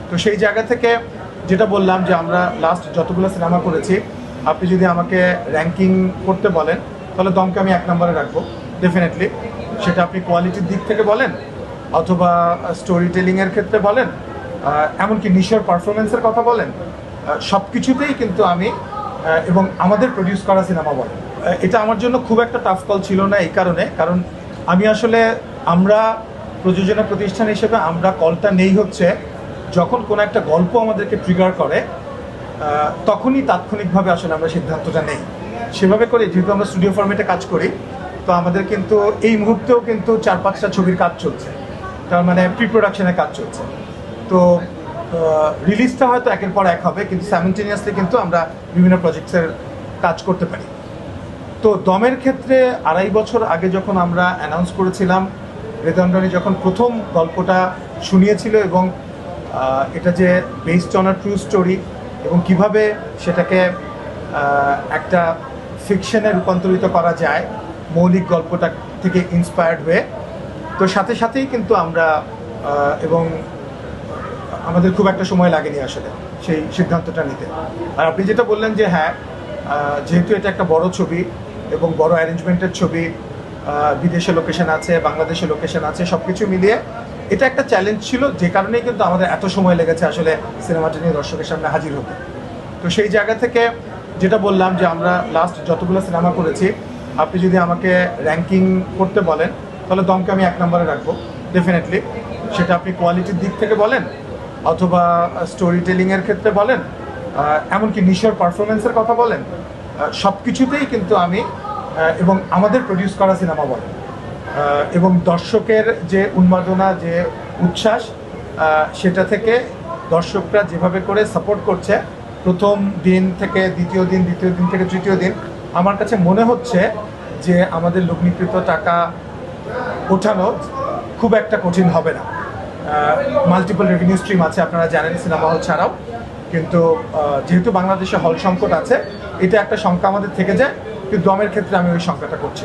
তো সেই জায়গা থেকে যেটা বললাম যে আমরা লাস্ট যতগুলো সিনেমা করেছি, আপনি যদি আমাকে র্যাঙ্কিং করতে বলেন তাহলে দমকে আমি 1 নম্বরে রাখবো ডেফিনেটলি। সেটা আপনি কোয়ালিটির দিক থেকে বলেন অথবা স্টোরি টেলিংয়ের ক্ষেত্রে বলেন, এমনকি নিশোর পারফরমেন্সের কথা বলেন, সব কিছুতেই কিন্তু আমি এবং আমাদের প্রডিউস করা সিনেমা বলেন, এটা আমার জন্য খুব একটা টাফ কল ছিল না। এই কারণ আমি আসলে আমরা প্রযোজনা প্রতিষ্ঠান হিসেবে আমরা কলটা নেই হচ্ছে যখন কোনো একটা গল্প আমাদেরকে ট্রিগার করে, তখনই তাৎক্ষণিকভাবে আসলে আমরা সিদ্ধান্তটা নেই। সেভাবে করে যেহেতু আমরা স্টুডিও ফরম্যাটে কাজ করি, তো আমাদের কিন্তু এই মুহূর্তেও কিন্তু 4-5টা ছবির কাজ চলছে, তার মানে প্রি প্রোডাকশনের কাজ চলছে। তো রিলিজটা হয়তো একের পর এক হবে, কিন্তু সাইমেলটেনিয়াসলি কিন্তু আমরা বিভিন্ন প্রজেক্টসের কাজ করতে পারি। তো দমের ক্ষেত্রে 2.5 বছর আগে যখন আমরা অ্যানাউন্স করেছিলাম, রেদনডনি যখন প্রথম গল্পটা শুনিয়েছিল এবং এটা যে based on a true story এবং কিভাবে সেটাকে একটা ফিকশনে রূপান্তরিত করা যায় মৌলিক গল্পটা থেকে ইন্সপায়ার্ড হয়ে, তো সাথে সাথেই কিন্তু আমরা এবং আমাদের খুব একটা সময় লাগেনি আসলে সেই সিদ্ধান্তটা নিতে। আর আপনি যেটা বললেন যে হ্যাঁ, যেহেতু এটা একটা বড় ছবি এবং বড় অ্যারেঞ্জমেন্টের ছবি, বিদেশে লোকেশন আছে, বাংলাদেশে লোকেশন আছে, সব কিছু মিলিয়ে এটা একটা চ্যালেঞ্জ ছিল, যে কারণেই কিন্তু আমাদের এত সময় লেগেছে আসলে সিনেমাটা নিয়ে দর্শকের সামনে হাজির হতে। তো সেই জায়গা থেকে যেটা বললাম যে আমরা লাস্ট যতগুলো সিনেমা করেছি, আপনি যদি আমাকে র্যাঙ্কিং করতে বলেন তাহলে দমকে আমি 1 নম্বরে রাখবো ডেফিনেটলি। সেটা আপনি কোয়ালিটির দিক থেকে বলেন অথবা স্টোরি টেলিংয়ের ক্ষেত্রে বলেন, এমনকি নিশোর পারফরমেন্সের কথা বলেন, সব কিছুতেই কিন্তু আমি এবং আমাদের প্রডিউস করা সিনেমা বলেন, এবং দর্শকের যে উন্মাদনা, যে উচ্ছ্বাস, সেটা থেকে দর্শকরা যেভাবে করে সাপোর্ট করছে প্রথম দিন থেকে দ্বিতীয় দিন, দ্বিতীয় দিন থেকে তৃতীয় দিন, আমার কাছে মনে হচ্ছে যে আমাদের লগ্নিকৃত টাকা ওঠানো খুব একটা কঠিন হবে না। মাল্টিপল রেভিনিউ স্ট্রিম আছে, আপনারা জানেন, সিনেমা হল ছাড়াও। কিন্তু যেহেতু বাংলাদেশে হল সংকট আছে, এটা একটা শঙ্কা আমাদের থেকে যায়, কিন্তু দমের ক্ষেত্রে আমি ওই শঙ্কাটা করছি।